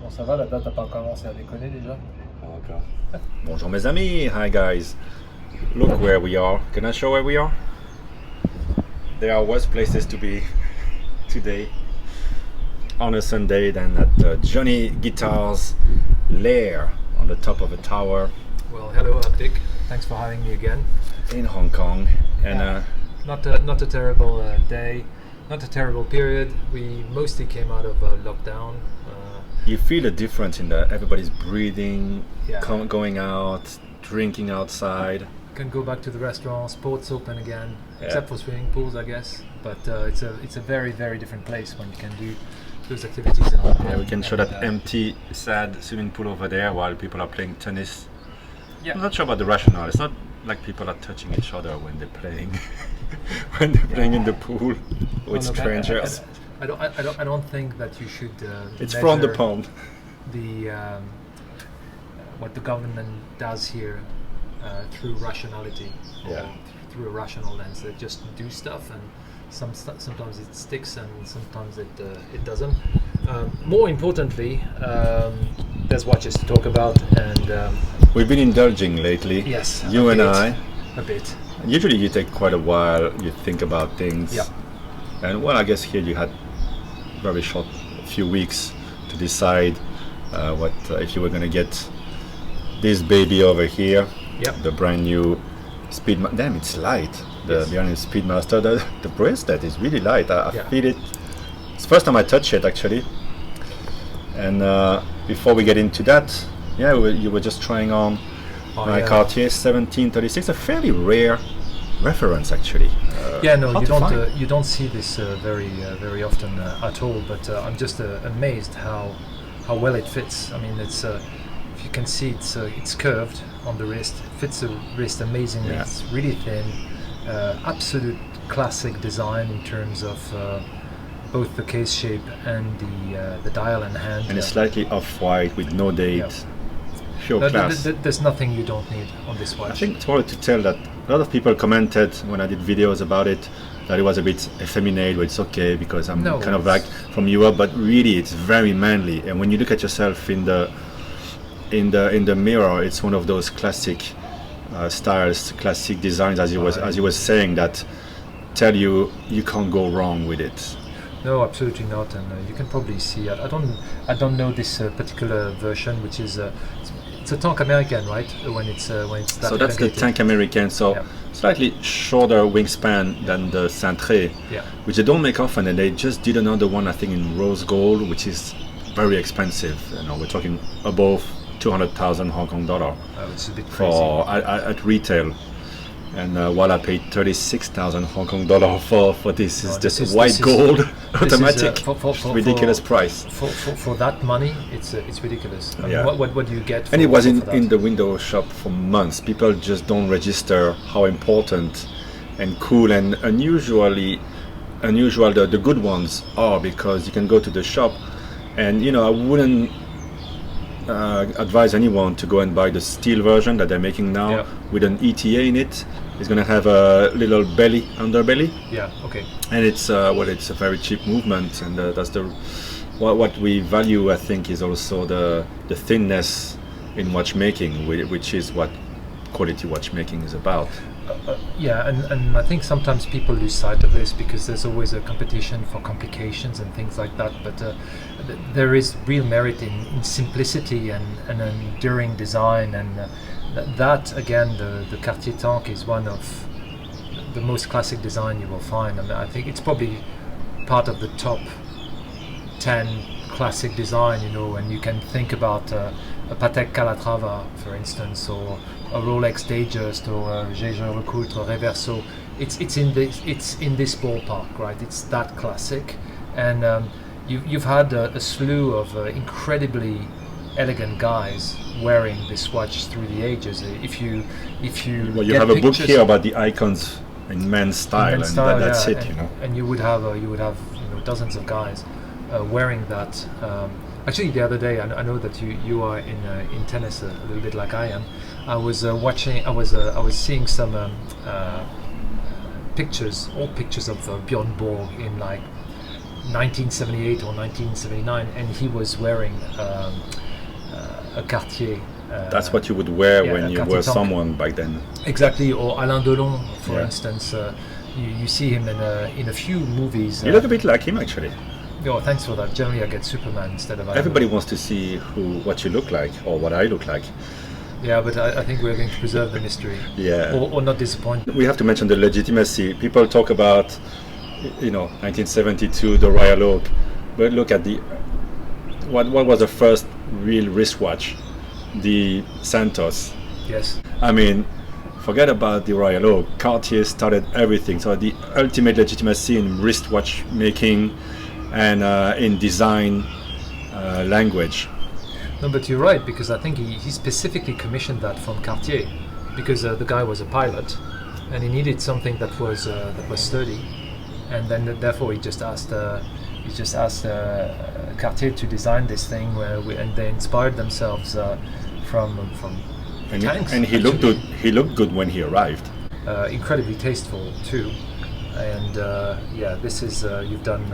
Bon, ça va, la date n'a pas commencé à déconner déjà. Okay. Bonjour mes amis, hi guys. Look where we are. Can I show where we are? There are worse places to be today on a Sunday than at JohnnyGuitar's lair on the top of a tower. Well, hello, I'm Dick. Thanks for having me again. In Hong Kong. And not a terrible day, not a terrible period. We mostly came out of lockdown. You feel a difference in that everybody's breathing, Yeah. going out, drinking outside. Can go back to the restaurant, sports open again, Yeah. except for swimming pools, I guess. But it's a very, very different place when you can do those activities in Hong Kong. Yeah, we can show And, that empty, sad swimming pool over there while people are playing tennis. Yeah. I'm not sure about the rationale. It's not like people are touching each other when they're playing, when they're playing in the pool with Well, look, strangers. I don't think that you should. It's from the measure pond. the what the government does here through rationality, Yeah. or through a rational lens. They just do stuff, and sometimes it sticks, and sometimes it doesn't. More importantly, there's watches to talk about, and We've been indulging lately. yes, You a and bit, I. a bit. Usually you take quite a while, you think about things. Yeah. And well, I guess here you had very short few weeks to decide what if you were going to get this baby over here. Yep. The brand new Damn, it's light. The Yes. brand new Speedmaster. The bracelet is really light. I Yeah. feel it. It's the first time I touch it actually. And before we get into that, yeah, you were just trying on my Yeah. Cartier 1736, a fairly rare reference actually. Yeah, no, hard you to don't. find. You don't see this very often at all. But I'm just amazed how well it fits. I mean, it's if you can see, it's curved on the wrist. It fits the wrist amazingly. Yeah. It's really thin. Absolute classic design in terms of both the case shape and the dial and hand. And it's slightly off-white with no date. Yeah. Pure class. There's nothing you don't need on this watch. I think it's important to tell that a lot of people commented when I did videos about it that it was a bit effeminate, but it's okay because I'm No, kind of like from Europe, but really it's very manly. And when you look at yourself in the mirror, it's one of those classic styles, classic designs, as you was saying, that tell you can't go wrong with it. No, absolutely not, and you can probably see. I don't know this particular version, which is it's a Tank Américaine, right? When it's that. So that's the elevated. Tank Américaine. So Yeah. slightly shorter wingspan than the Cintré, Yeah. which they don't make often, and they just did another one, I think, in rose gold, which is very expensive. You know, we're talking above 200,000 Hong Kong dollar It's a bit crazy. for at retail. And while I paid 36,000 Hong Kong dollar for this, is this just is- white this is- gold this is, automatic, for- ridiculous price. For that money, it's ridiculous. I mean, Yeah. what do you get? And it was in that? the window shop for months. People just don't register how important and cool and unusual the good ones are, because you can go to the shop and I wouldn't advise anyone to go and buy the steel version that they're making now. Yeah. With an ETA in it. It's going to have a little underbelly, Yeah. Okay. and it's it's a very cheap movement, and that's what we value. I think is also the thinness in watchmaking, which is what quality watchmaking is about. Yeah, and I think sometimes people lose sight of this because there's always a competition for complications and things like that. But there is real merit in simplicity and enduring design, and that again, the Cartier Tank is one of the most classic design you will find. I mean, I think it's probably part of the top 10 classic design. And you can think about a Patek Calatrava, for instance, or a Rolex Datejust, or a Jaeger-LeCoultre Reverso. It's in this ballpark, right? It's that classic, and you've had a slew of incredibly elegant guys wearing this watch through the ages. If you Well, you get have a book pictures here about the icons in men's style, men's and style, that's yeah, it. and you would have dozens of guys wearing that. Actually, the other day, I know that you are in tennis a little bit like I am. I was watching. I was seeing some old pictures of Bjorn Borg in like 1978 or 1979, and he was wearing a Cartier. That's what you would wear yeah, when you Cartier were Tank. someone back then. Exactly, or Alain Delon, for Yeah. instance. You see him in a few movies. You look a bit like him, actually. Oh, thanks for that. Generally, I get Superman instead of Alain Everybody Delon. wants to see what you look like or what I look like. Yeah, but I think we're going to preserve the mystery. Yeah. Or not disappoint. We have to mention the legitimacy. People talk about, 1972, the Royal Oak, but look at what was the first real wristwatch? The Santos. Yes. I mean, forget about the Royal Oak. Cartier started everything. So the ultimate legitimacy in wristwatch making and in design language. No, but you're right, because I think he specifically commissioned that from Cartier, because the guy was a pilot, and he needed something that was sturdy, and then therefore he just asked Cartier to design this thing, and they inspired themselves from tanks. And he looked good. He looked good when he arrived. Incredibly tasteful too, and yeah, this is you've done.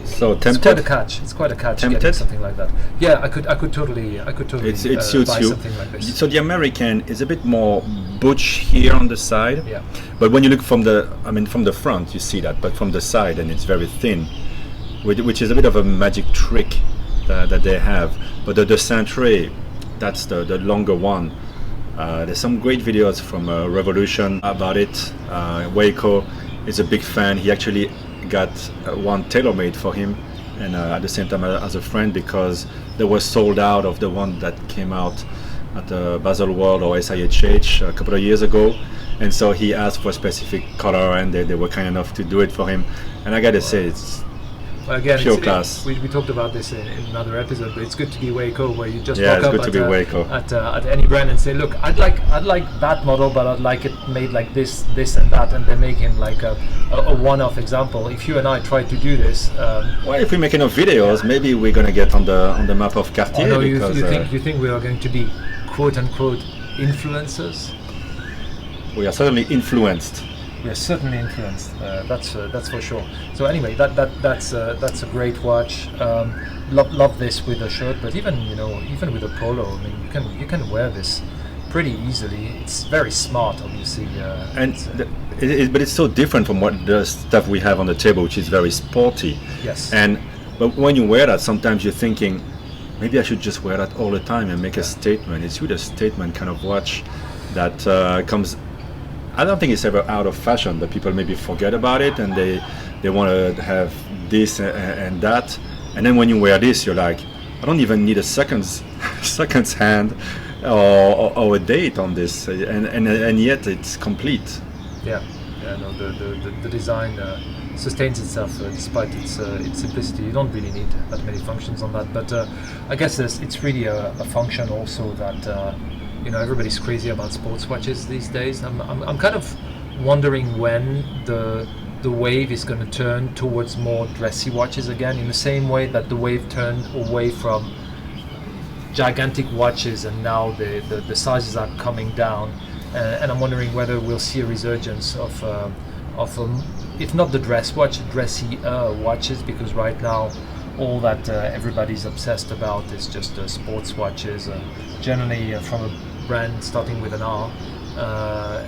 So It's quite a tempted. catch. It's quite a catch Tempted? getting something like that. Yeah, I could totally It suits buy you. something like this. So the American is a bit more butch here on the side. Yeah. But when you look from the front, you see that. But from the side, and it's very thin, which is a bit of a magic trick that they have. But the Centre, that's the longer one. There's some great videos from Revolution about it. Waco is a big fan. He actually got one tailor-made for him, and at the same time as a friend, because they were sold out of the one that came out at the Basel World or SIHH a couple of years ago, and so he asked for a specific color, and they were kind enough to do it for him. And I gotta say, it's Well, again, pure class. we talked about this in another episode, but it's good to be Waco, where you just Yeah, walk it's up good to be Waco. at any brand and say, look, I'd like that model, but I'd like it made like this and that, and they make him like a one-off example. If you and I try to do this, well, if we make enough videos, maybe we're gonna get on the map of Cartier. although because you think we are going to be quote unquote influencers? we are certainly influenced. We are certainly influenced. That's for sure. So anyway, that's a great watch. Love this with a shirt, but even with a polo, I mean, you can wear this pretty easily. It's very smart, obviously. And but it's so different from what the stuff we have on the table, which is very sporty. Yes. But when you wear that, sometimes you're thinking, maybe I should just wear that all the time and make a statement. It's really a statement kind of watch that comes. I don't think it's ever out of fashion, but people maybe forget about it, and they want to have this and that. And then when you wear this, you're like, I don't even need a seconds hand or a date on this, and yet it's complete. Yeah. No, the design sustains itself despite its simplicity. You don't really need that many functions on that, but I guess it's really a function also that. Everybody's crazy about sports watches these days. I'm kind of wondering when the wave is going to turn towards more dressy watches again, in the same way that the wave turned away from gigantic watches, and now the sizes are coming down. And I'm wondering whether we'll see a resurgence of if not the dressy watches, because right now all that everybody's obsessed about is just sports watches, generally from a brand starting with an R,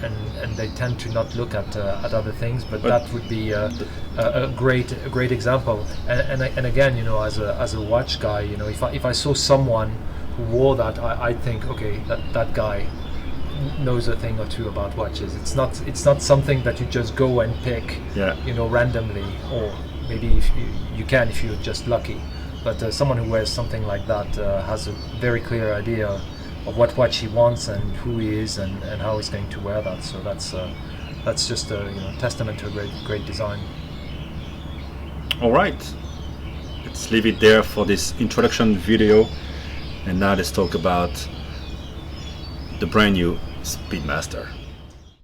and they tend to not look at other things, but that would be a great example. And again, as a watch guy, if I saw someone who wore that, I'd think, okay, that guy knows a thing or two about watches. It's not something that you just go and pick, randomly, or maybe if you're just lucky. But someone who wears something like that has a very clear idea of what watch he wants and who he is and how he's going to wear that. So that's just a testament to a great design. All right, let's leave it there for this introduction video, and now let's talk about the brand new Speedmaster.